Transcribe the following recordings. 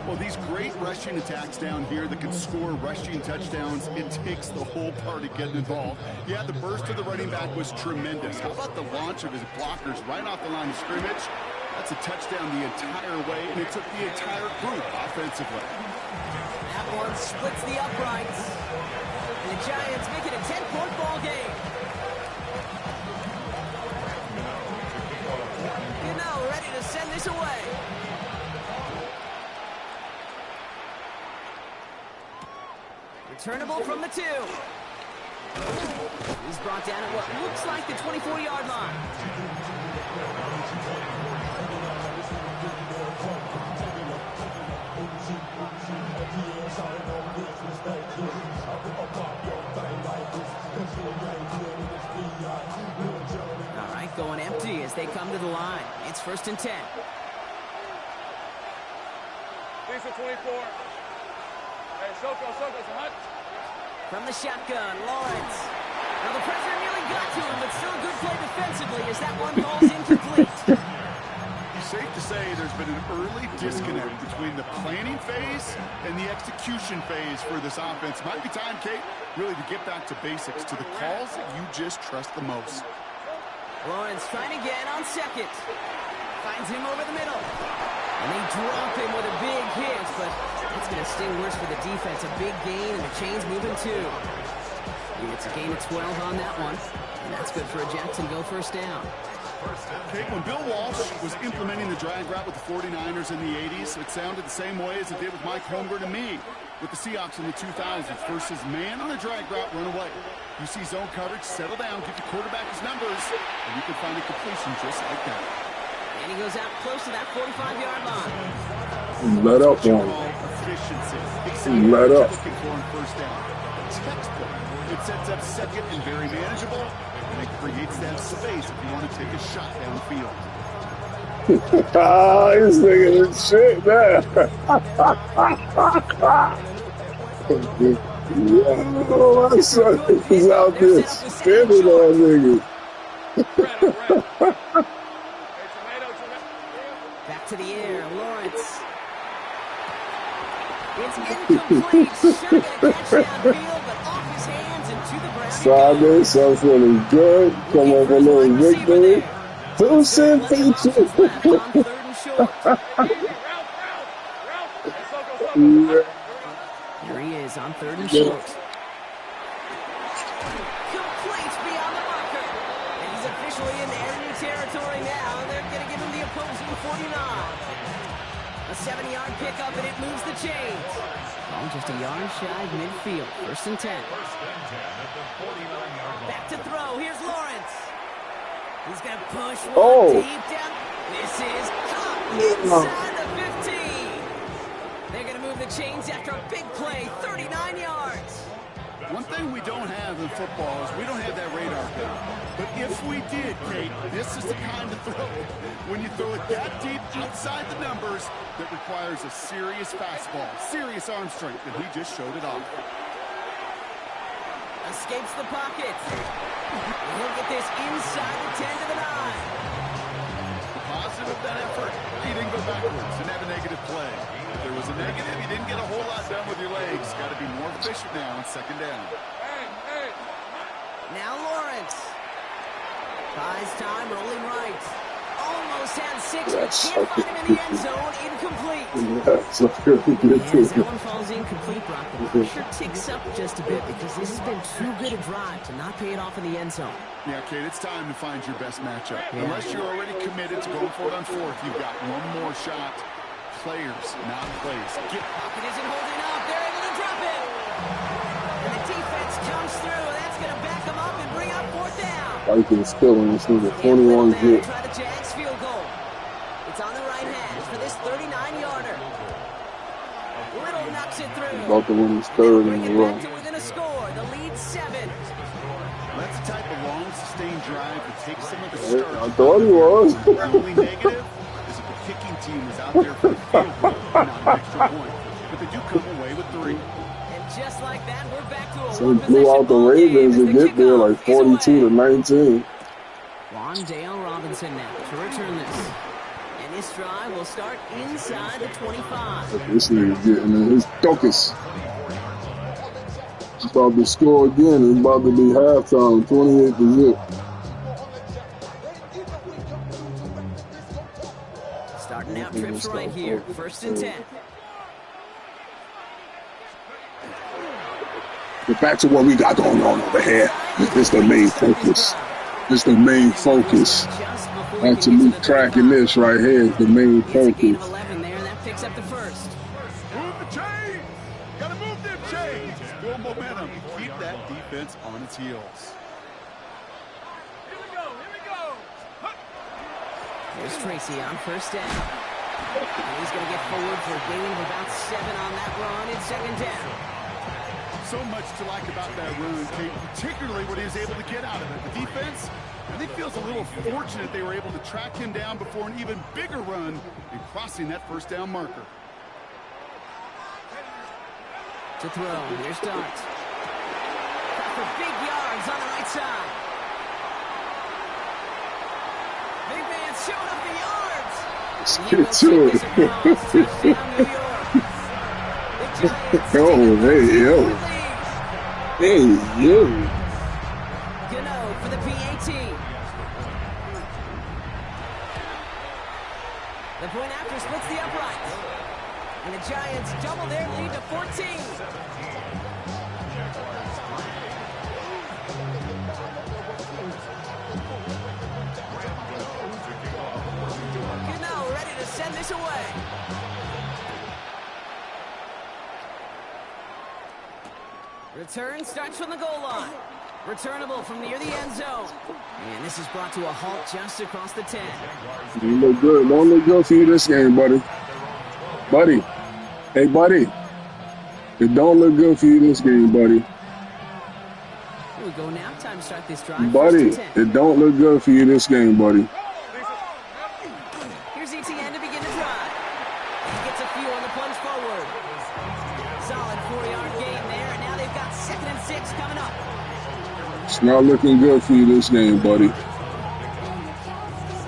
Well, these great rushing attacks down here that can score rushing touchdowns, it takes the whole party getting involved. Yeah, the burst of the running back was tremendous. How about the launch of his blockers right off the line of scrimmage? That's a touchdown the entire way, and it took the entire group offensively. That one splits the uprights. And the Giants make it a 10-point ball game. You're now ready to send this away. Returnable from the 2. He's brought down at what looks like the 24-yard line. All right, going empty as they come to the line. It's 1st and 10. These are 24. Hey, Soko, hot. From the shotgun, Lawrence. Now the pressure nearly got to him, but still a good play defensively as that one falls incomplete. Safe to say there's been an early disconnect between the planning phase and the execution phase for this offense. Might be time, Kate, really to get back to basics, to the calls that you just trust the most. Lawrence trying again on 2nd. Finds him over the middle. And they drop him with a big hit, but it's going to sting worse for the defense. A big gain, and the chain's moving too. It's a gain of 12 on that one, and that's good for a Jacksonville 1st down. Okay, when Bill Walsh was implementing the drag route with the 49ers in the 80s, it sounded the same way as it did with Mike Holmgren and me with the Seahawks in the 2000s versus man on a drag route, run away. You see zone coverage, settle down, give the quarterback his numbers, and you can find a completion just like that. And he goes out close to that 45-yard line. Let up on efficiency. Exactly let up. Looking for on 1st down. Textbook. It sets up 2nd and very manageable, and it creates that space if you want to take a shot downfield. This nigga is shit, man. Yo, my son is out there spinning on niggas. Back to the air, Lawrence. It's incomplete. Sure gonna catch downfield, but off his hands and to the ground. Friday, so feeling good. Come up a little victory. 2 cent feature. Here he is on 3rd and short. Complete beyond the marker. And he's officially in enemy territory now. They're going to give him the opposing 49. A 7-yard pickup, and it moves the chains. Oh, just a yard shy of midfield. 1st and 10. Back to throw. Here's Lawrence. He's going to push one deep down. This is caught inside the 15. They're going to move the chains after a big play. 39 yards. One thing we don't have in football is we don't have that radar gun. But if we did, Kate, this is the kind of throw, when you throw it that deep outside the numbers, that requires a serious fastball, serious arm strength, and he just showed it off. Escapes the pocket. He'll get this inside the 10 to the 9. Positive that effort. He didn't go backwards and have a negative play. If there was a negative, you didn't get a whole lot done with your legs. Got to be more efficient now on 2nd down. Now Lawrence. Buys time, rolling right. Almost had 6, but can't find him in the end zone. Incomplete. That's a really good as that one falls incomplete, Brock, the pressure ticks up just a bit because this has been too good a drive to not pay it off in the end zone. Yeah, Kate, it's time to find your best matchup. Yeah. Unless you're already committed to going for it on 4th, you've got one more shot. Players, not plays. Pocket isn't holding up. They're able to drop it. And the defense comes through. That's going to back them up and bring up 4th down. Vikings killing this nigga. 21 hit. Try the Jags field goal. It's on the right hash for this 39-yarder. Little knocks it through. About to win his 3rd in a row. Within a score. The lead 7. That's the type of long, sustained drive that takes some of the start. I thought he was. Only negative is if the kicking team is out there for the field goal, not an extra point. But they do come away with 3. And just like that, we're back to a so he blew out the Ravens and get there like 42 to 19. Wandale Robinson now to return this. And this drive will start inside the 25. This nigga's getting in his focus. He's about to score again. It's about to be halftime, 28-0. Starting out trips right here, 1st and 10. Get back to what we got going on over here. It's the main focus. It's the main focus. Actually tracking this right here is the main focus. There, and that picks up the first. Move the chains! Gotta move them chains! Build momentum. Keep that defense on its heels. Here we go. Here's Tracy on 1st down. And he's going to get forward for a gain of about 7 on that run in 2nd down. So much to like about that run, Kate, particularly what he was able to get out of it. The defense, I think, feels a little fortunate they were able to track him down before an even bigger run and crossing that 1st down marker. To throw, here's Darts. For big yards on the right side. Big man showing up the yards. Let's get to it. Oh, hey, yo. Hey, yo. Gano for the PAT. The point after splits the uprights. And the Giants double their lead to 14. Gano ready to send this away. Return starts from the goal line. Returnable from near the end zone. And this is brought to a halt just across the 10. Don't look good. Don't look good for you this game, buddy. Buddy. Hey, buddy. It don't look good for you this game, buddy. Here we go now. Time to start this drive. Buddy, it don't look good for you this game, buddy. Here's ETN to begin the drive. He gets a few on the plunge forward. Solid 4-yard gain there, and now they've got 2nd and 6 coming up. It's not looking good for you this game, buddy.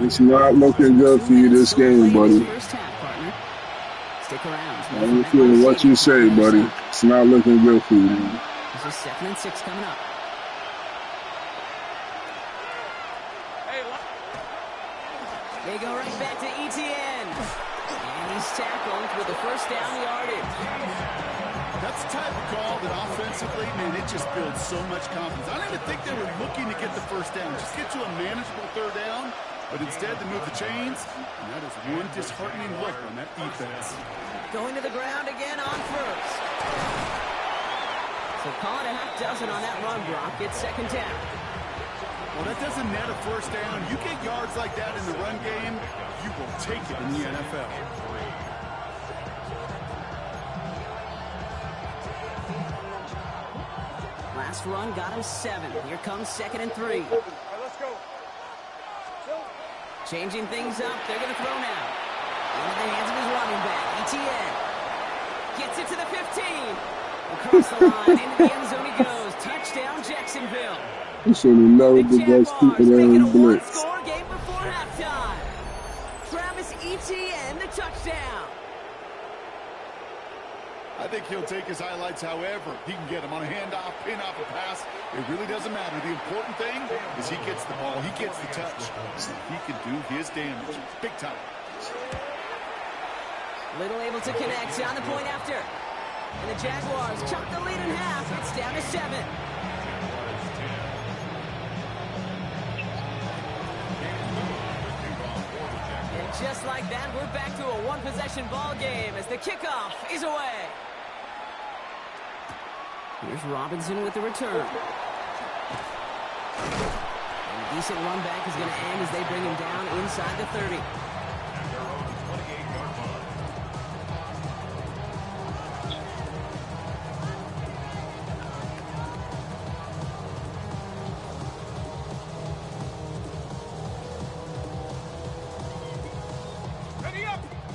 It's not looking good for you this game, buddy. First half, partner. Stick around. I don't care what you say, buddy. It's not looking good for you. This is 2nd and 6 coming up. They go right back to ETN. And he's tackled with the 1st down yardage. That's the type of call that offensively, man, it just builds so much confidence. I don't even think they were looking to get the 1st down. Just get to a manageable 3rd down. But instead, they move the chains. And that is one disheartening look on that defense. Going to the ground again on 1st. So call it a half dozen on that run block. It's 2nd down. Well, that doesn't net a 1st down. You get yards like that in the run game, you will take it in the NFL. Last run got him 7. Here comes 2nd and 3. All right, let's go. Changing things up. They're going to throw now. Into the hands of his running back, ETN. Gets it to the 15. Across the line, into the end zone he goes. Touchdown, Jacksonville. You should have never did those people there in blitz. Score game before halftime. Travis Etienne, the touchdown. I think he'll take his highlights however he can get them on a handoff, pin off a pass. It really doesn't matter. The important thing is he gets the ball, he gets the touch. So he can do his damage. Big time. Little able to connect on the point after. And the Jaguars chop the lead in half. It's down to 7. And just like that, we're back to a one-possession ball game as the kickoff is away. Here's Robinson with the return. And a decent run back is going to end as they bring him down inside the 30.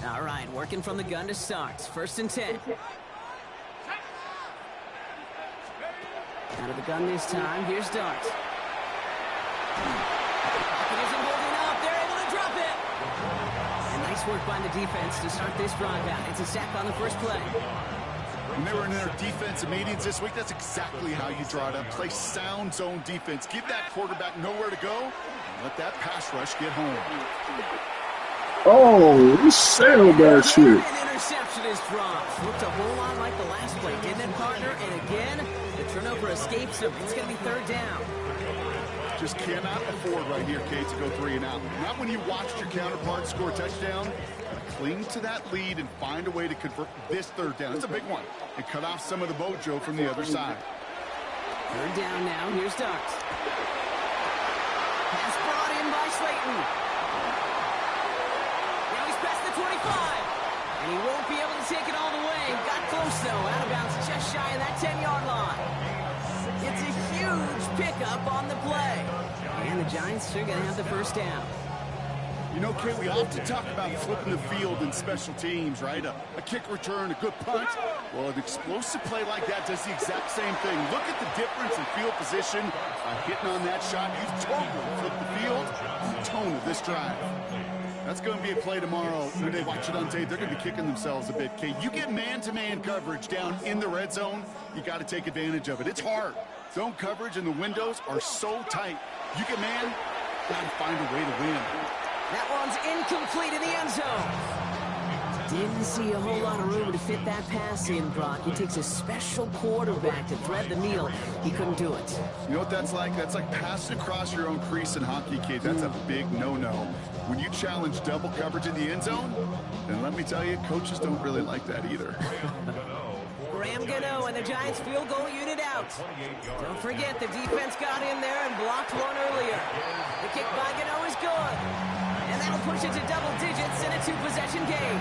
All right, working from the gun to start. 1st and 10. Out of the gun this time. Here's Darts. Pocket isn't holding up. They're able to drop it. A nice Nice work by the defense to start this drive out. It's a sack on the first play. When they were in their defensive meetings this week, that's exactly how you draw it up. Play sound zone defense. Give that quarterback nowhere to go. And let that pass rush get home. Oh, he sailed that shit. An interception is dropped. Looked a whole lot like the last play, didn't it, partner? And again, the turnover escapes him. It's going to be third down. Just cannot afford right here, Kate, to go 3 and out. Not when you watched your counterpart score a touchdown. Cling to that lead and find a way to convert this third down. It's a big one. And cut off some of the mojo from the other side. Third down now. Here's Starks. Pass brought in by Slayton. Now he's past the 25. And he won't be able to take it all the way. Got close, though. Out of bounds just shy of that 10-yard line. It's a huge pickup on the play. And the Giants are going to have the first down. You know, Kate, we often talk about flipping the field in special teams, right? A kick return, a good punt. Well, an explosive play like that does the exact same thing. Look at the difference in field position by hitting on that shot. You've totally flipped the field and the tone of this drive. That's going to be a play tomorrow. When they watch it on tape, they're going to be kicking themselves a bit, Kate. You get man-to-man coverage down in the red zone, you got to take advantage of it. It's hard. Zone coverage and the windows are so tight. You get man, got to find a way to win. That one's incomplete in the end zone. Didn't see a whole lot of room to fit that pass in, Brock. It takes a special quarterback to thread the needle. He couldn't do it. You know what that's like? That's like passing across your own crease in hockey, Kate. That's a big no-no. When you challenge double coverage in the end zone, then let me tell you, coaches don't really like that either. Graham Gano and the Giants field goal unit out. Don't forget, the defense got in there and blocked one earlier. The kick by Gano is good. And that'll push it to double digits in a 2-possession game.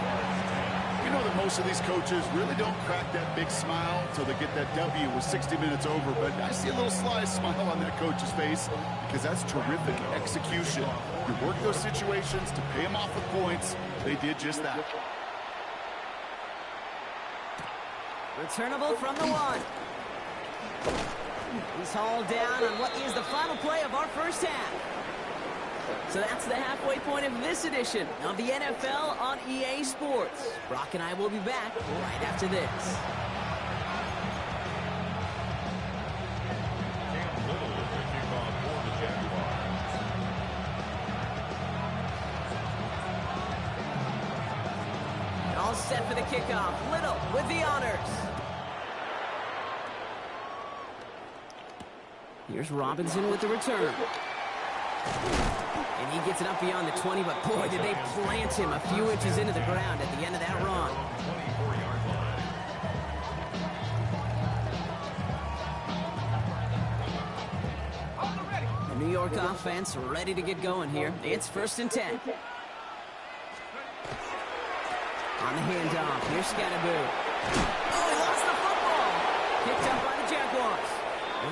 You know that most of these coaches really don't crack that big smile until they get that W with 60 minutes over, but I see a little sly smile on that coach's face because that's terrific execution. You work those situations to pay them off with points. They did just that. Returnable from the 1. He's hauled down on what is the final play of our first half. So that's the halfway point of this edition of the NFL on EA Sports. Brock and I will be back right after this. All set for the kickoff. Little with the honors. Here's Robinson with the return. And he gets it up beyond the 20, but boy, did they plant him a few inches into the ground at the end of that run. The New York offense ready to get going here. It's 1st and 10. On the handoff, here's Scatterboo. Oh, he lost the football. Picked up by the Jaguars.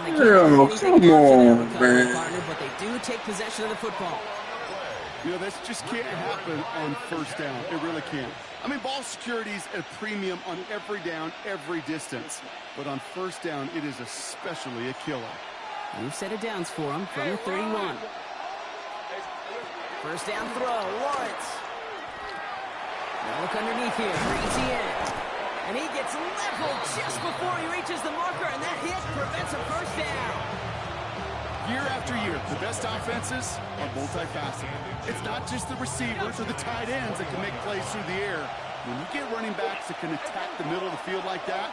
Yeah, come on, man. Partner, but they do take possession of the football. You know, this just can't happen on first down. It really can't. I mean, ball security's at a premium on every down, every distance. But on first down, it is especially a killer. New set of downs for him from the 31. First down throw, Lawrence. Now look underneath here for ETN. And he gets leveled just before he reaches the marker, and that hit prevents a first down. Year after year, the best offenses are multifaceted. It's not just the receivers or the tight ends that can make plays through the air. When you get running backs that can attack the middle of the field like that,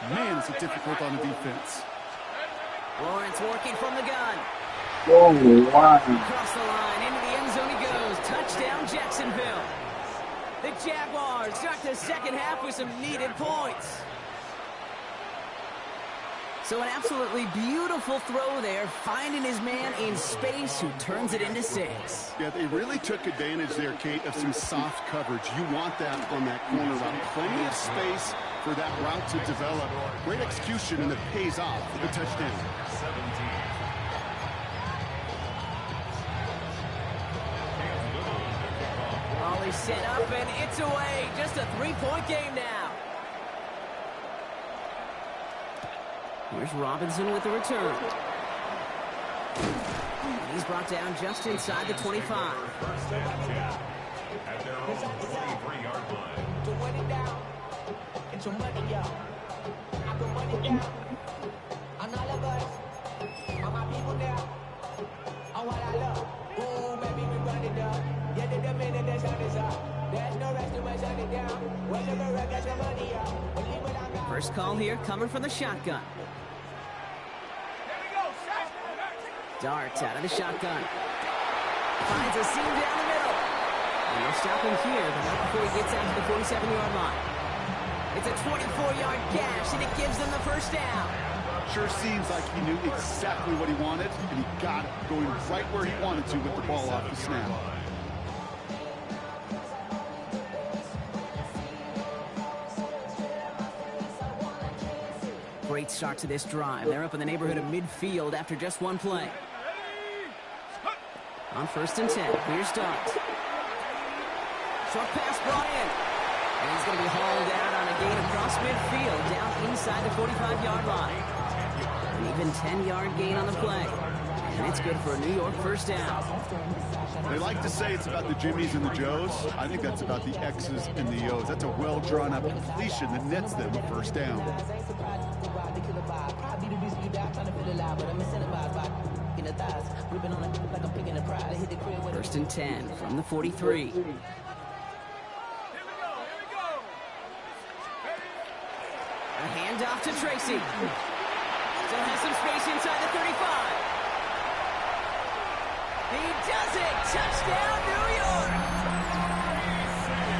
man, is it difficult on the defense. Lawrence working from the gun. Oh, wow. Across the line, into the end zone he goes. Touchdown, Jacksonville. The Jaguars start the second half with some needed points. So an absolutely beautiful throw there, finding his man in space who turns it into 6. Yeah, they really took advantage there, Kate, of some soft coverage. You want that on that corner route. Plenty of space for that route to develop. Great execution, and it pays off for the touchdown. Ollie set up, and it's away. Just a 3-point game now. Here's Robinson with the return. And he's brought down just inside the 25. at their own 23-yard line. To run it down, get your money up. I can run it down. On all of us, all my people now. On what I love. Ooh, baby, we run it up. Yeah, the minute the sun is up. There's no rest to my shut it down. Whenever I get your money up. Believe what I got. First call here, coming from the shotgun. Darts out of the shotgun. Finds a seam down the middle. And they'll stop him here, but not before he gets out to the 47-yard line. It's a 24-yard gash, and it gives them the first down. Sure seems like he knew exactly what he wanted, and he got it, going right where he wanted to with the ball off the snap. Great start to this drive. They're up in the neighborhood of midfield after just one play. On 1st and 10, here's Dart. Short pass brought in. And he's going to be hauled out on a gain across midfield, down inside the 45-yard line. An even 10-yard gain on the play. And it's good for a New York first down. They like to say it's about the Jimmies and the Joes. I think that's about the X's and the O's. That's a well-drawn-up completion that nets them a first down. First and 10 from the 43. A handoff to Tracy. Still has some space inside the 35. He does it! Touchdown, New York!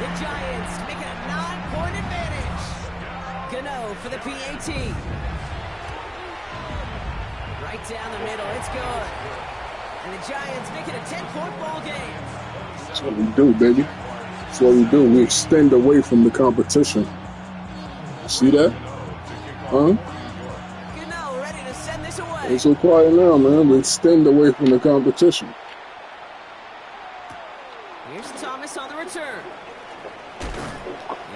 The Giants make it a 9-point advantage. Gano for the PAT. Right down the middle, it's good. And the Giants make it a 10-point ball game. That's what we do, baby. That's what we do. We extend away from the competition. See that? Huh? Gano ready to send this away. It's so quiet now, man. We extend away from the competition. Here's Thomas on the return.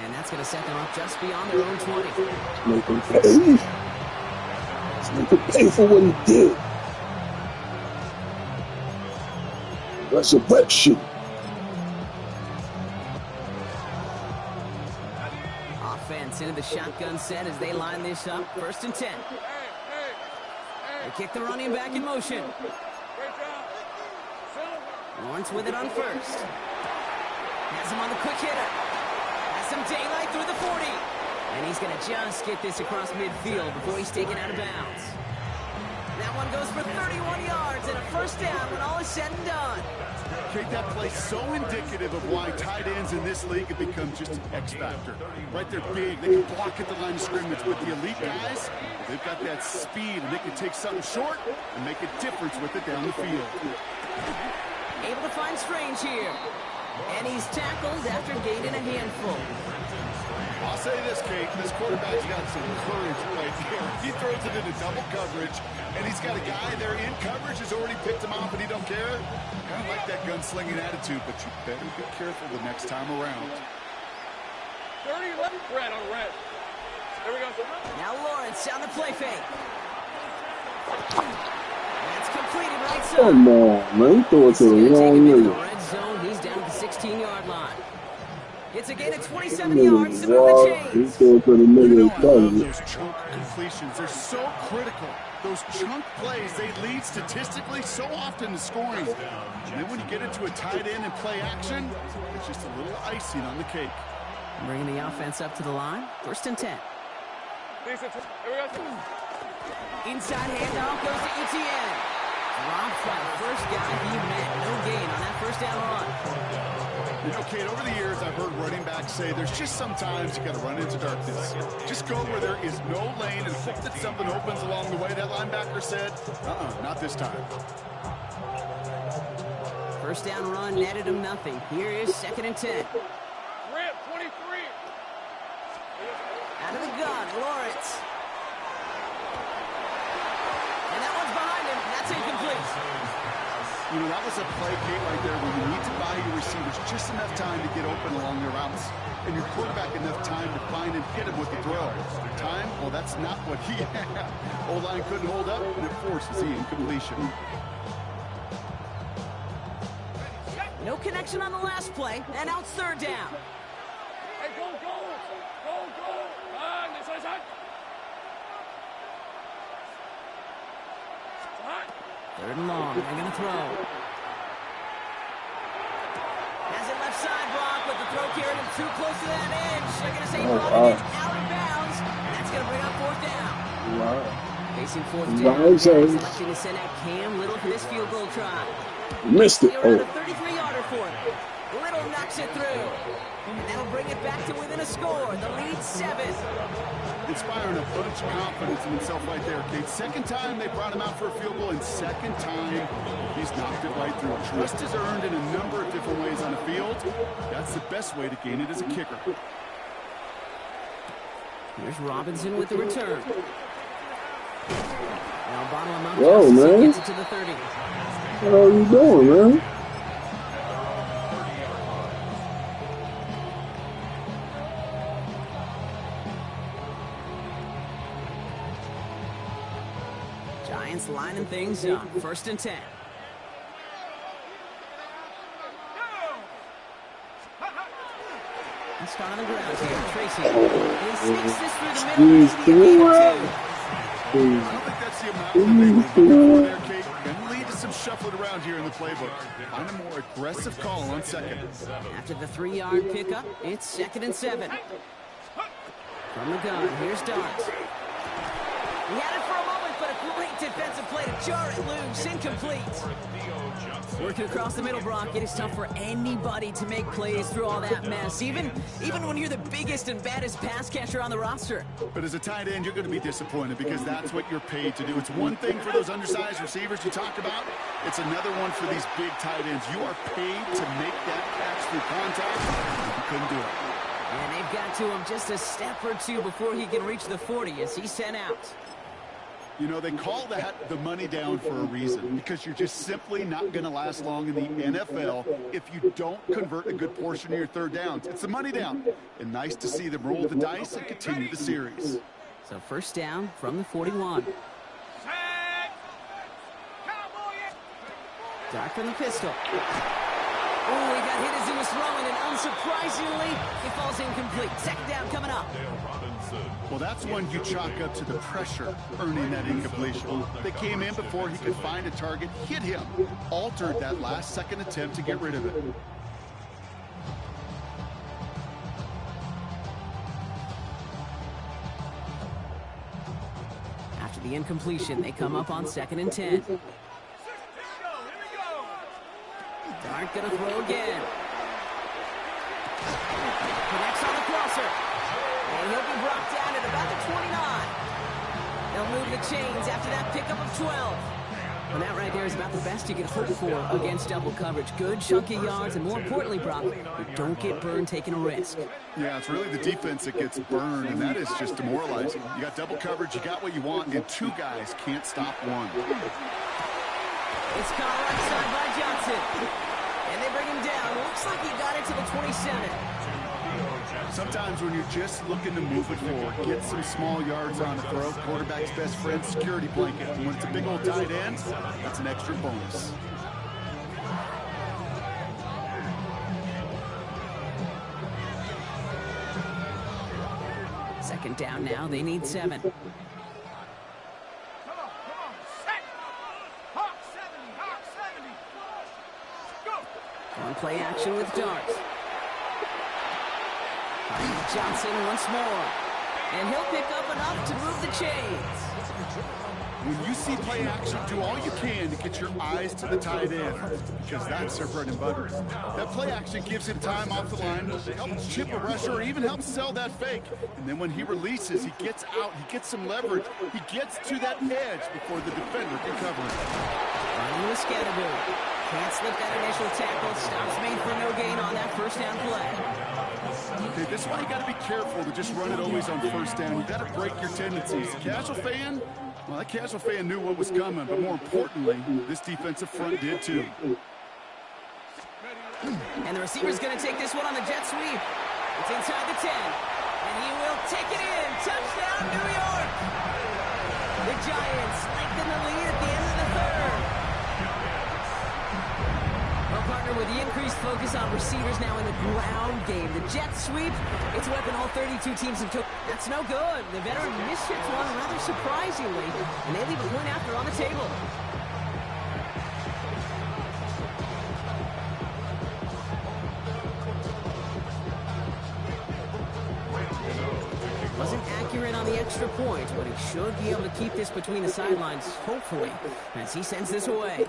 And that's going to set them up just beyond their own 20. Make him pay. Make him pay for what he did. Resurrection. Offense into the shotgun set as they line this up. 1st and 10. They kick the running back in motion. Lawrence with it on 1st. Has him on the quick hitter. Has some daylight through the 40. And he's going to just get this across midfield before he's taken out of bounds. That one goes for 31 yards and a first down when all is said and done. Kate, that play so indicative of why tight ends in this league have become just an X factor. Right, they're big. They can block at the line of scrimmage. With the elite guys, they've got that speed, and they can take something short and make a difference with it down the field. Able to find Strange here. And he's tackled after gaining a handful. I'll say this, Kate. This quarterback's got some courage right here. He throws it into double coverage, and he's got a guy there in coverage who's already picked him off, and he don't care. Kind of like that gunslinging attitude, but you better be careful the next time around. 30 left. Red on red. There we go. Now Lawrence on the play fake. That's completed right side. Come on, man. Throw it to the wrong nigga. Red zone. He's down at the 16-yard line. It's a gain of 27 yards to move the chains. He threw it to the nigga. I love those chunk completions. They're so critical. Those chunk plays, they lead statistically so often to scoring. And then when you get into a tight end and play action, it's just a little icing on the cake. Bringing the offense up to the line. 1st and 10. Inside handoff goes to ETN. Dropped by the first guy he met. No gain on that first down run. You know, Kate, over the years, I've heard running backs say there's just sometimes you got to run into darkness. Just go where there is no lane and hope that something opens along the way. That linebacker said, not this time. First down run netted him nothing. Here is 2nd and 10. Ramp 23. Out of the gun, Lawrence. And that one's behind him. That's incomplete. You know, that was a play, Kate, right there where you need to buy your receivers just enough time to get open along their routes, and your quarterback enough time to find and hit him with the throw. Time? Well, that's not what he had. O-line couldn't hold up, and it forces the incompletion. No connection on the last play, and now it's third down. Hey, go! Third and long, they're going to throw. Has it left side, Brock, but the throw carried him too close to that edge. They're going to say Robin is out of bounds, and that's going to bring up fourth down. Wow. Facing fourth down, selecting to send out Cam Little for this field goal try. Missed it. Around a 33-yarder for him. Little knocks it through. And that'll bring it back to within a score. The lead 7. Inspiring a bunch of confidence in himself right there, Kate. Second time they brought him out for a field goal, and second time he's knocked it right through. Trust is earned in a number of different ways on the field. That's the best way to gain it as a kicker. Here's Robinson with the return. Now bottle him up. Whoa, man. Gets it to the 30. What are you doing, man? Giants lining things up. First and 10. And start on the ground here. Tracy. He sneaks this through the middle. Squeeze He's through the it. I don't think that's the amount that they were looking for there, Kate. And lead to some shuffling around here in the playbook. Find a more aggressive call on second. After the 3-yard pickup, it's second and 7. From the gun, here's Darts. He had it for a moment, but a great defensive play to jar it loose. Incomplete. Working across the middle, Brock. It is tough for anybody to make plays through all that mess, even when you're the biggest and baddest pass catcher on the roster. But as a tight end, you're going to be disappointed because that's what you're paid to do. It's one thing for those undersized receivers you talk about. It's another one for these big tight ends. You are paid to make that catch through contact. You couldn't do it. And they've got to him just a step or two before he can reach the 40 as he's sent out. You know, they call that the money down for a reason, because you're just simply not going to last long in the NFL if you don't convert a good portion of your third downs. It's the money down. And nice to see them roll the dice and continue the series. So first down from the 41. Dark from the pistol. Oh, he got hit as he was throwing, and unsurprisingly, it falls incomplete. Second down coming up. Well, that's one you chalk up to the pressure earning that incompletion. They came in before he could find a target, hit him, altered that last-second attempt to get rid of it. After the incompletion, they come up on second and 10. Dart gonna throw again. Connects on the crosser. And he'll be brought down at about the 29. They'll move the chains after that pickup of 12. And that right there is about the best you can hope for against double coverage. Good chunky yards, and more importantly, Brock, you don't get burned taking a risk. Yeah, it's really the defense that gets burned, and that is just demoralizing. You got double coverage, you got what you want, and two guys can't stop one. It's caught right side by Johnson. And they bring him down. Looks like he got it to the 27. Sometimes when you're just looking to move it forward, get some small yards on the throw, quarterback's best friend, security blanket. And when it's a big old tight end, that's an extra bonus. Second down now. They need 7. On play action with Darts. Johnson once more. And he'll pick up enough to move the chains. When you see play action, do all you can to get your eyes to the tight end, because that's their bread and butter. That play action gives him time off the line, helps chip a rusher, or even helps sell that fake. And then when he releases, he gets out, he gets some leverage, he gets to that edge before the defender can cover it. Running with Scatterbill. Can't slip that initial tackle. Stops made for no gain on that first down play. Okay, this is why you got to be careful to just run it always on first down. You got to break your tendencies. Casual fan, well, that casual fan knew what was coming, but more importantly, this defensive front did too. And the receiver's going to take this one on the jet sweep. It's inside the 10. And he will take it in. Touchdown, New York! The Giants lengthen the lead at the end of the third. Well, partner, with the increased focus on receivers now in the ground game. The jet sweep, it's a weapon all 32 teams have took. That's no good. The veteran miships one rather surprisingly, and they leave a point after on the table. Wasn't accurate on the extra point, but he should be able to keep this between the sidelines, hopefully, as he sends this away.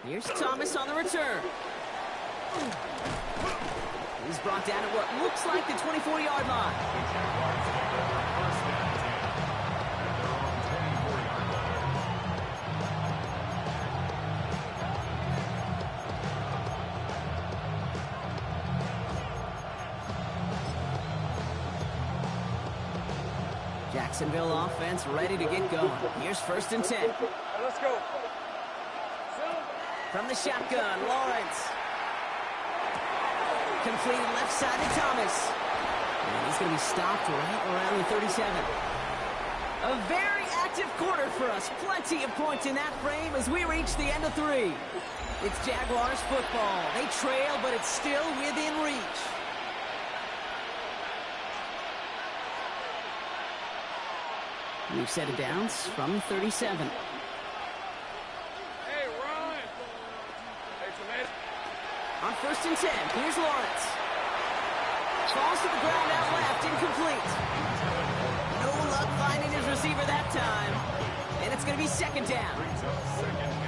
Here's Thomas on the return. He's brought down at what looks like the 24-yard line. Jacksonville offense ready to get going. Here's 1st and 10. Let's go. From the shotgun, Lawrence. Completed left side to Thomas. And he's going to be stopped right around the 37. A very active quarter for us. Plenty of points in that frame as we reach the end of 3. It's Jaguars football. They trail, but it's still within reach. We've set it down from 37. Hey, Ron. Hey, Tremaine. On 1st and 10, here's Lawrence. Falls to the ground out left, incomplete. No luck finding his receiver that time. And it's going to be 2nd down.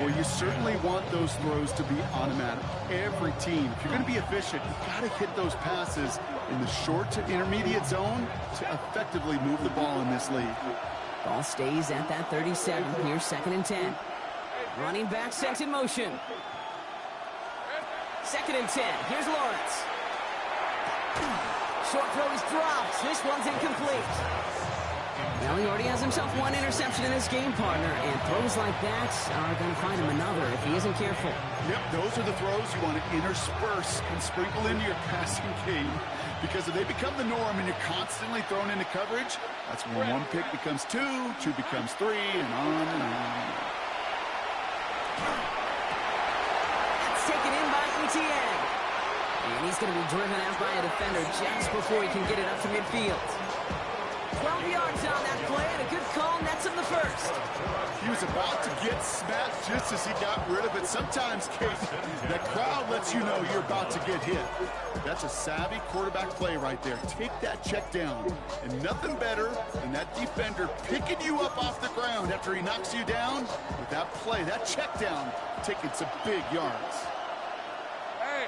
Well, you certainly want those throws to be automatic. Every team, if you're going to be efficient, you've got to hit those passes in the short to intermediate zone to effectively move the ball in this league. Ball stays at that 37. Here's 2nd and 10. Running back sent in motion. 2nd and 10. Here's Lawrence. Short throw is dropped. This one's incomplete. Well, he already has himself one interception in this game, partner, and throws like that are going to find him another if he isn't careful. Yep, those are the throws you want to intersperse and sprinkle into your passing game, because if they become the norm and you're constantly thrown into coverage, that's when 1 pick becomes 2, 2 becomes 3, and on and on. That's taken in by ETN. And he's going to be driven out by a defender just before he can get it up to midfield. 12 yards on that play, and a good call nets him the 1st. He was about to get smacked just as he got rid of it. Sometimes, Casey, that crowd lets you know you're about to get hit. That's a savvy quarterback play right there. Take that check down. And nothing better than that defender picking you up off the ground after he knocks you down with that play, that check down, taking some big yards. Hey.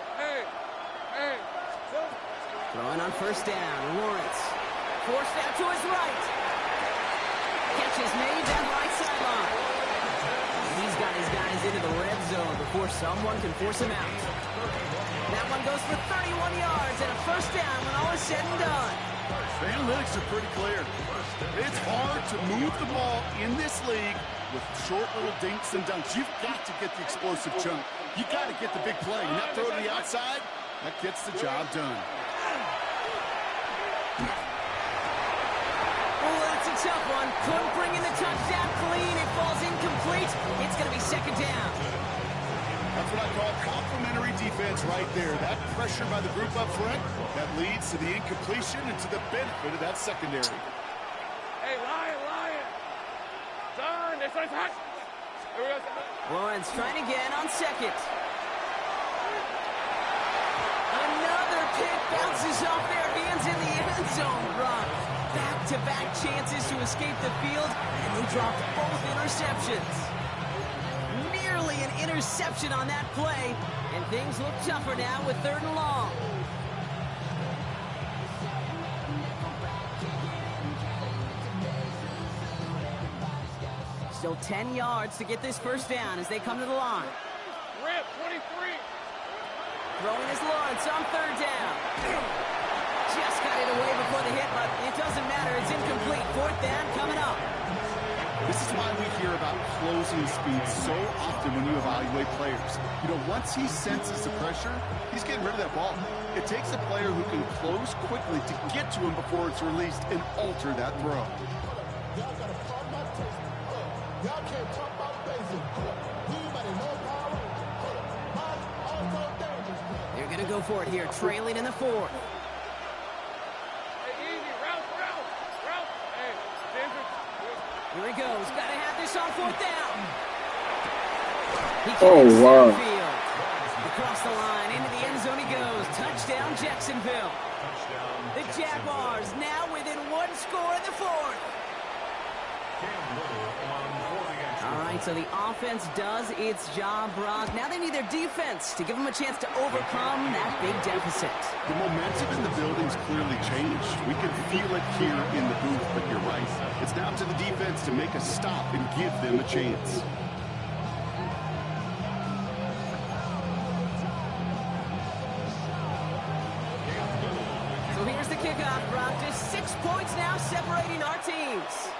Throwing on 1st down, Lawrence. Forced out to his right. Catch is made down the right sideline. He's got his guys into the red zone before someone can force him out. That one goes for 31 yards and a 1st down when all is said and done. The analytics are pretty clear. It's hard to move the ball in this league with short little dinks and dunks. You've got to get the explosive chunk. You've got to get the big play. And that throw to the outside, that gets the job done. Oh, that's a tough one. Couldn't bring in the touchdown clean. It falls incomplete. It's going to be 2nd down. That's what I call complimentary defense right there. That pressure by the group up front, that leads to the incompletion and to the benefit of that secondary. Hey, Lion. Done. This one's hot. Here we go. Lawrence trying again on 2nd. Another pick bounces off their hands in the end zone. Run. Back-to-back chances to escape the field, and they dropped both interceptions. Nearly an interception on that play, and things look tougher now with 3rd and long. Still 10 yards to get this 1st down as they come to the line. Rip, 23. Throwing is Lawrence on 3rd down. Just got it away before the hit, but it doesn't matter. It's incomplete. 4th down coming up. This is why we hear about closing speed so often when you evaluate players. You know, once he senses the pressure, he's getting rid of that ball. It takes a player who can close quickly to get to him before it's released and alter that throw. Y'all gotta talk about Tyson. Y'all can't talk about basic. Anybody know power? Also dangerous. They're going to go for it here, trailing in the fourth. Hey, easy. Route. Hey, David. Here he goes. Got to have this on fourth down. He Oh, connects wow. center field. Across the line, into the end zone he goes. Touchdown, Jacksonville. The Jaguars now within one score in the fourth. All right, so the offense does its job, Brock. Now they need their defense to give them a chance to overcome that big deficit. The momentum in the building's clearly changed. We can feel it here in the booth, but you're right. It's now to the defense to make a stop and give them a chance. So here's the kickoff, Brock. Just 6 points now separating our teams.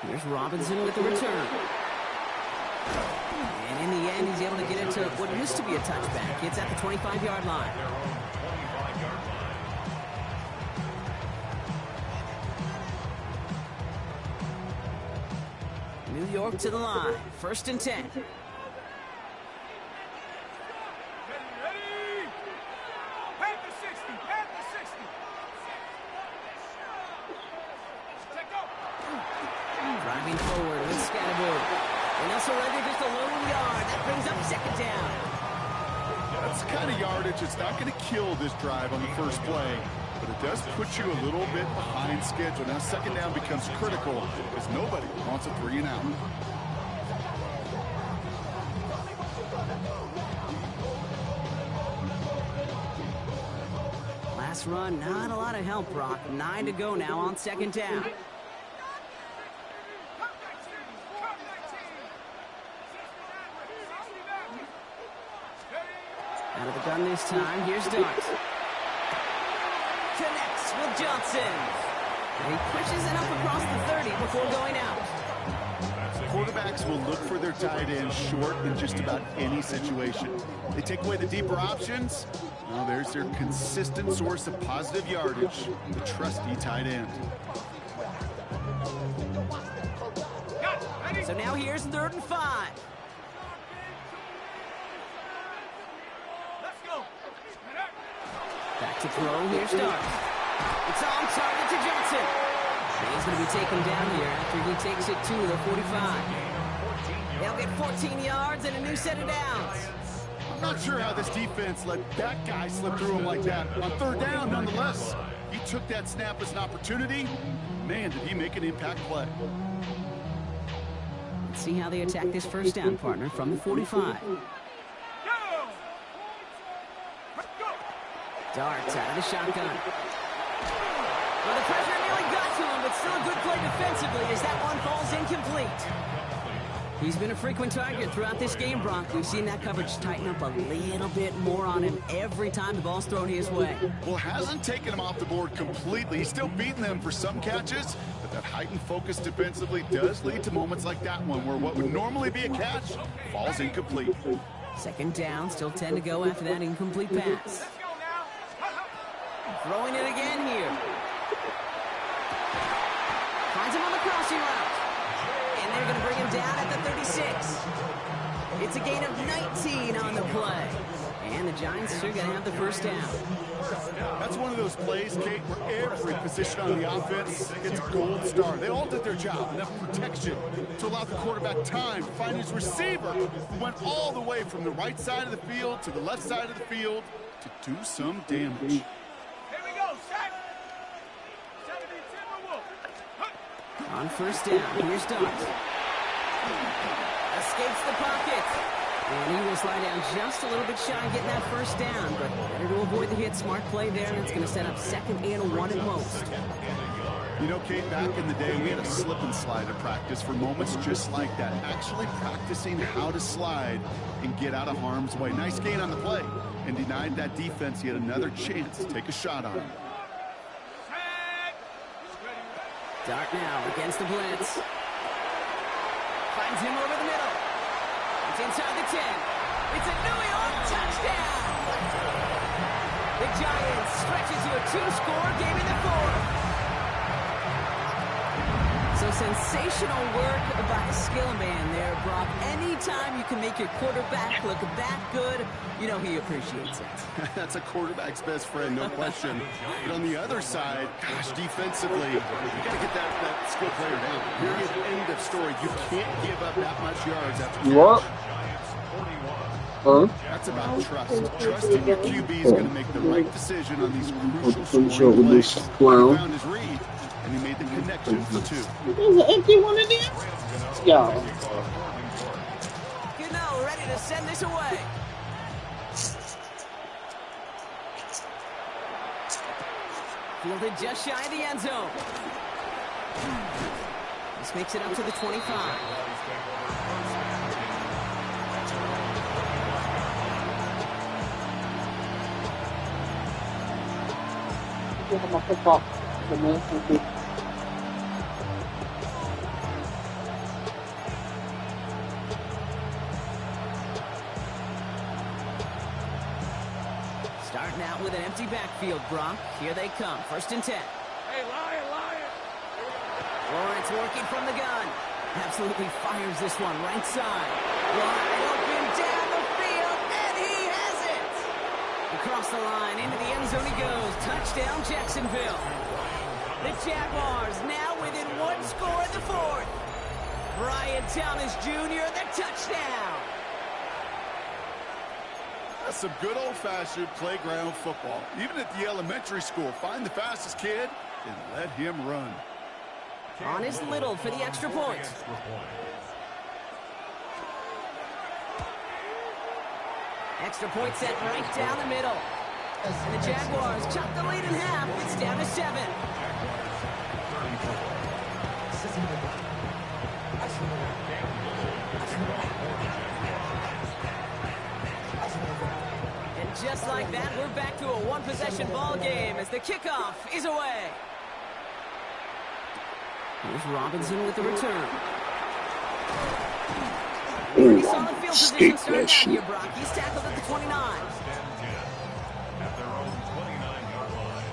Here's Robinson with the return. And in the end, he's able to get it to what used to be a touchback. It's at the 25-yard line. New York to the line. 1st and 10. Driving forward with Scatterboard. And also Rager just a lone yard. That brings up 2nd down. That's the kind of yardage that's not going to kill this drive on the first play, but it does put you a little bit behind schedule. Now 2nd down becomes critical because nobody wants a 3 and out. Last run, not a lot of help, Brock. 9 to go now on 2nd down. Out of the gun this time. Here's Dart. Connects with Johnson. And he pushes it up across the 30 before going out. Quarterbacks will look for their tight end short in just about any situation. They take away the deeper options. Well, there's their consistent source of positive yardage, the trusty tight end. So now here's 3rd and 5. Back to throw. Here's Dart. It's on target to Johnson. And he's going to be taken down here after he takes it to the 45. They'll get 14 yards and a new set of downs. I'm not sure how this defense let that guy slip through him like that. On 3rd down, nonetheless, he took that snap as an opportunity. Man, did he make an impact play. Let's see how they attack this 1st down, partner, from the 45. Darts out of the shotgun. Well, the pressure nearly got to him, but still a good play defensively as that one falls incomplete. He's been a frequent target throughout this game, Brock. We've seen that coverage tighten up a little bit more on him every time the ball's thrown his way. Well, hasn't taken him off the board completely. He's still beating them for some catches, but that heightened focus defensively does lead to moments like that one where what would normally be a catch falls incomplete. 2nd down, still 10 to go after that incomplete pass. Throwing it again here. Finds him on the crossing route. And they're going to bring him down at the 36. It's a gain of 19 on the play. And the Giants are going to have the 1st down. That's one of those plays, Kate, where every position on the offense gets a gold star. They all did their job. Enough protection to allow the quarterback time to find his receiver, who went all the way from the right side of the field to the left side of the field to do some damage. On 1st down, here's Dart. Escapes the pocket. And he will slide down just a little bit shy of getting that 1st down, but better to avoid the hit. Smart play there, and it's going to set up 2nd and 1 at most. You know, Kate, back in the day, we had a slip and slide at practice for moments just like that. Actually practicing how to slide and get out of harm's way. Nice gain on the play, and denied that defense yet another chance to take a shot on him. Dart now against the blitz. Finds him over the middle. It's inside the 10. It's a New York touchdown! The Giants stretch it to a 2-score game in the 4th. So sensational work by the skill man there, Brock. Anytime you can make your quarterback look that good, you know he appreciates it. That's a quarterback's best friend, no question. But on the other side, gosh, defensively, you got to get that skill player down. Period, end of story. You can't give up that much yards after What? Huh? That's about trust. Trusting your QB is going to make the right decision on these crucial Pretty sure scoring with plays. this He clown. found his read, and he made the connection for two. There's an empty one in there? Yo. Gano ready to send this away. Fielded just shy of the end zone. This makes it up to the 25. My football. The man can be. Starting out with an empty backfield, Brock. Here they come. 1st and 10. Hey, Lion! Lawrence working from the gun. Absolutely fires this one right side. Wide open down the field, and he has it! Across the line, into the end zone he goes. Touchdown, Jacksonville. The Jaguars now within one score in the 4th. Brian Thomas Jr., the touchdown. That's some good old-fashioned playground football. Even at the elementary school, find the fastest kid and let him run. On his Little for the extra point. Extra point set right down the middle. And the Jaguars chop the lead in half. It's down to 7. And just like that, we're back to a one-possession ball game as the kickoff is away. Here's Robinson with the return. Pretty solid field position starting out here, Brock. He's tackled at the 29. At their own 29-yard line.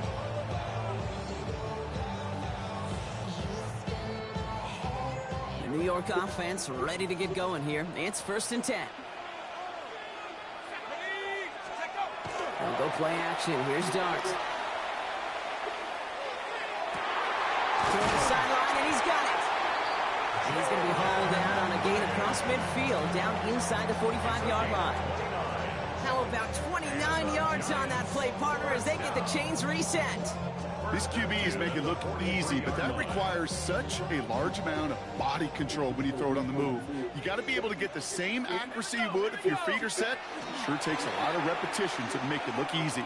The New York offense ready to get going here. It's 1st and 10. They'll go play action. Here's Dart. Toward the sideline, and he's got it. And he's going to be hauled down on a gain across midfield, down inside the 45-yard line. How about 29 yards on that play, partner, as they get the chains reset? These QBs make it look easy, but that requires such a large amount of body control when you throw it on the move. You got to be able to get the same accuracy you would if your feet are set. Sure takes a lot of repetition to make it look easy.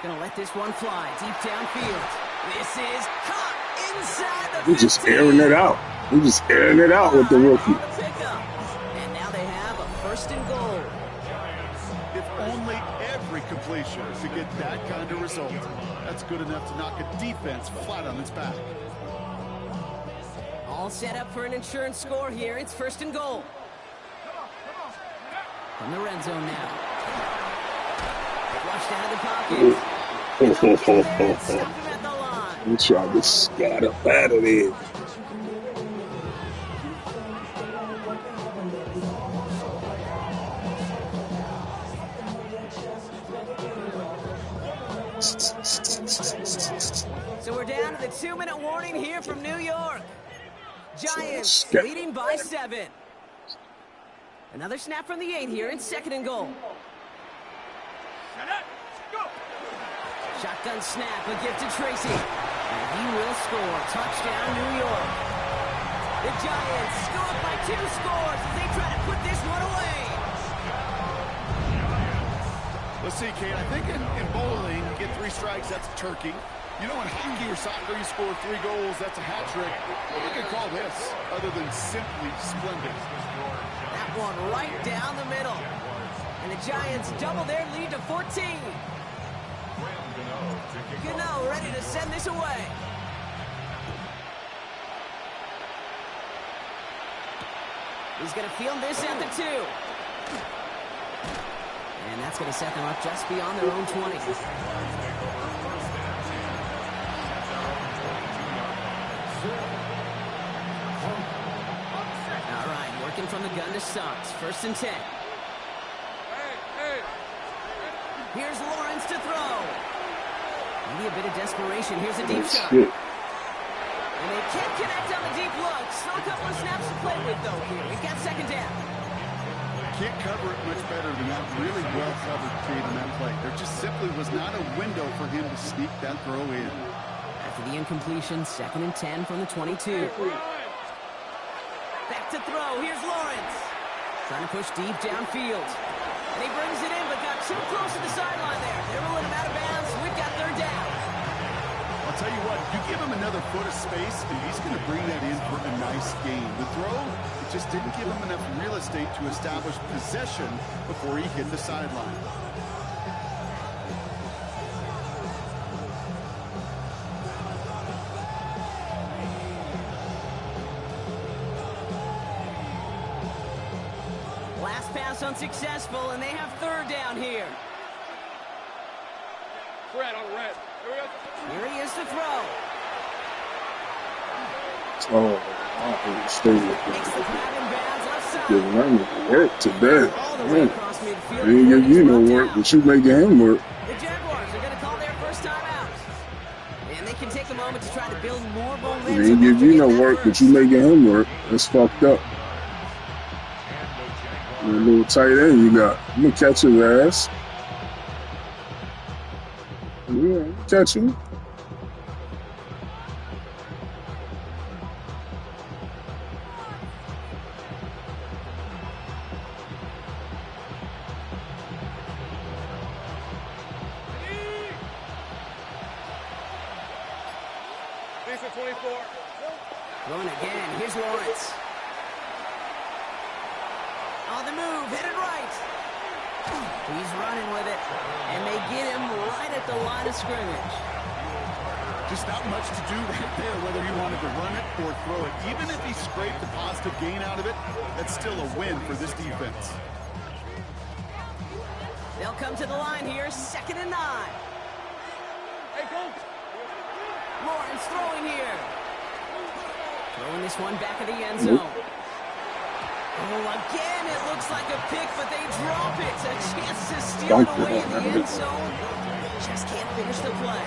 Gonna let this one fly deep downfield. This is caught inside the 15. We're just airing it out. We're just airing it out with the rookie. On the pickup. And now they have a 1st and goal. If only every completion to get that kind of result. That's good enough to knock a defense flat on its back. All set up for an insurance score here. It's 1st and goal. From the red zone now. Flushed out of the pocket. Stop him at the line. We tried to scatter out of there. So we're down to the 2-minute warning here from New York. Giants leading by 7. Another snap from the 8 here. It's 2nd and goal. Shotgun snap, a gift to Tracy. And he will score. Touchdown, New York. The Giants score by 2 scores as they try to put this one away. Let's see, Kate. I think in bowling, you get 3 strikes, that's a turkey. You know, in hockey or soccer, you score 3 goals, that's a hat trick. What we could call this, other than simply splendid? That one right down the middle. And the Giants double their lead to 14. Gano ready to send this away. He's going to field this at the 2. And that's going to set them up just beyond their own 20. from the gun to start. 1st and 10. Here's Lawrence to throw. Maybe a bit of desperation. Here's a deep shot. Shit. And they can't connect on the deep look. Still a couple of snaps to play with, though, here. We've got 2nd down. Can't cover it much better than that. Really well covered creating that play. There just simply was not a window for him to sneak that throw in. After the incompletion, 2nd and 10 from the 22. Back to throw. Here's Lawrence. Trying to push deep downfield. And he brings it in, but got too close to the sideline there. They're ruling him out of bounds. We've got 3rd down. I'll tell you what, you give him another foot of space, and he's going to bring that in for a nice gain. The throw, it just didn't give him enough real estate to establish possession before he hit the sideline. Last pass unsuccessful, and they have 3rd down here. Red on red. Here we go. Here he is to throw. Oh, I stay with Makes the grab in bounds left side. giving him work today. All the way across midfield. They ain't give you no work, but you making him work. The Jaguars are going to call their first time out. And they can take a moment to try to build more momentum. They ain't give you no work, but you making him work. That's fucked up. A little tight end you got. I'm gonna catch his ass. Yeah, catch him. Decent 24. Throwing again. Here's Lawrence. On the move, headed right. He's running with it, and they get him right at the line of scrimmage. Just not much to do right there, whether he wanted to run it or throw it. Even if he scraped a positive gain out of it, that's still a win for this defense. They'll come to the line here, 2nd and 9. Hey, go. Lawrence throwing here. Throwing this one back of the end zone. Oh, again, it looks like a pick, but they drop it. A chance to steal it away in the end zone. Just can't finish the play.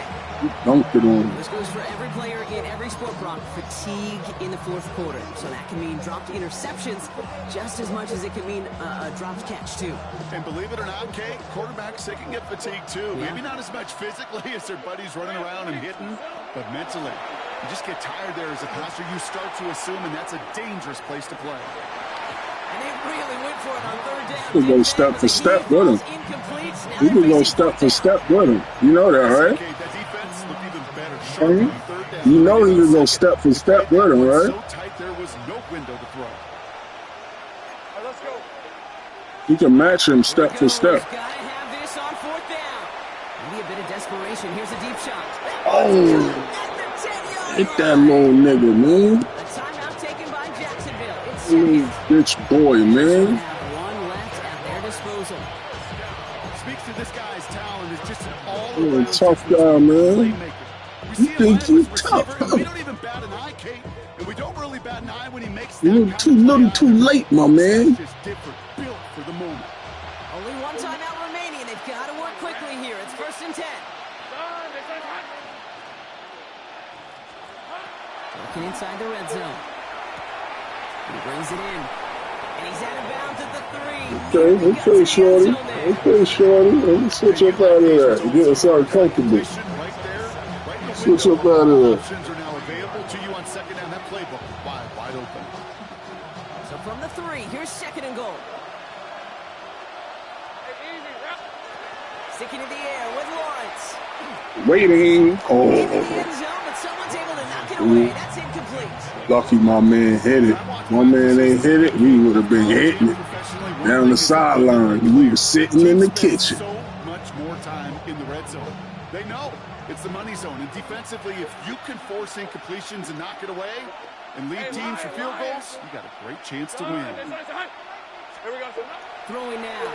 Dunked it on. This goes for every player in every sport, Brock. Fatigue in the 4th quarter. So that can mean dropped interceptions just as much as it can mean a dropped catch, too. And believe it or not, Kate, quarterbacks, they can get fatigued, too. Yeah. Maybe not as much physically as their buddies running around and hitting, but mentally. You just get tired there as a passer. You start to assume, and that's a dangerous place to play. And they really went for it on 3rd down. You can go step for step with him. You can go step for step with him. You know that, right? Okay, that defense looked even better. Sharp on 3rd down. You know he can go step for step with him, right? So tight there was no window to throw. All right, let's go. You can match him step for step. Gotta have this on 4th down. Maybe a bit of desperation. Here's a deep shot. Oh, At the 10-yard hit that little nigga, man. A timeout taken by Jacksonville. It's Little bitch boy, man. have one left at their disposal. Speaks to this guy's talent. It's just an You're a all-around tough guy, man. playmaker. We You see him think line you with tough, receiver, and huh? we don't even bat an eye, Kate. And we don't really bat an eye when he makes that You're kind too of play little, out too of it. late, my man. Just different, built for the moment. Only one timeout remaining. They've got to work quickly here. It's 1st and 10. Done. It's hot. Looking inside the red zone. He brings it in. And he's out of bounds at the 3. Okay, okay, shorty. Okay, shorty. Let me switch up out of that. You get started comfortable. Right there, right in the Switch window. up out of there. Options are now available to you on 2nd down. That playbook wide open. So from the 3, here's 2nd and goal. Hey, easy, route. Sticking in the air with Lawrence. Waiting. Into the Oh, end zone, but someone's able to knock it away. That's incomplete. lucky my man hit it. My man ain't hit it. We would have been hitting it down the sideline. We were sitting in the kitchen. So much more time in the red zone. They know it's the money zone. And defensively, if you can force incompletions and knock it away and lead teams for field goals, you got a great chance to win. Here we go. Throwing now.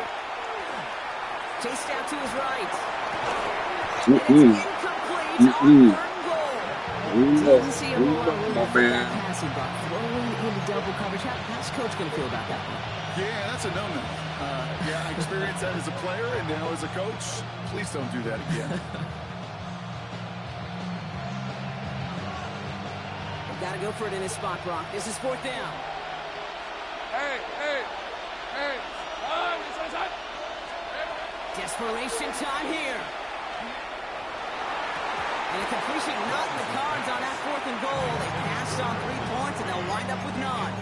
Chased out to his right. Mm-mm. Incomplete on 3rd and goal. Didn't see a whole lot of room my for that man. passing buck. Throwing into double coverage. How's Coach going to feel about that one? Yeah, that's a no-no. Yeah, I experienced that as a player and now as a coach. Please don't do that again. Got to go for it in his spot, Brock. This is 4th down. Hey, hey, hey. On, inside. Desperation time here. And a completion not in the cards on that 4th and goal. They passed on 3 points, and they'll wind up with none.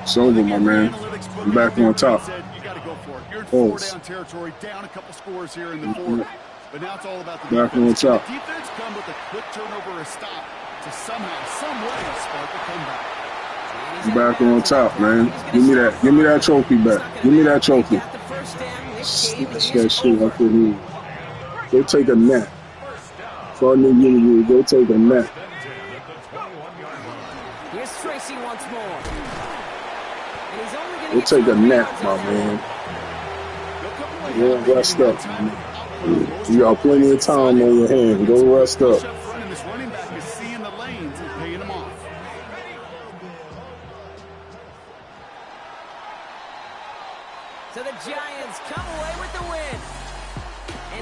It's over, my man. I'm back on top. You got to go for it. You're in Pulse. 4-down territory, down a couple scores here in the 4th. But now it's all about the Back defense. on top. The defense come with a quick turnover or a stop to somehow, some way, spark a comeback. I'm back on top, man. Give me that. Give me that trophy back. Give me that trophy. Got the first down. This game Snatch is that shit over. up in here. Go take a nap. For New Year, go take a nap. Here's Tracy once more. And he's only going to Go get take a 2 nap, yards my on that. man. Go rest up, man. You got plenty of time on your hands. Go rest up. Up front, and this running back is seeing the lanes and paying them off. So the Giants come away with the win.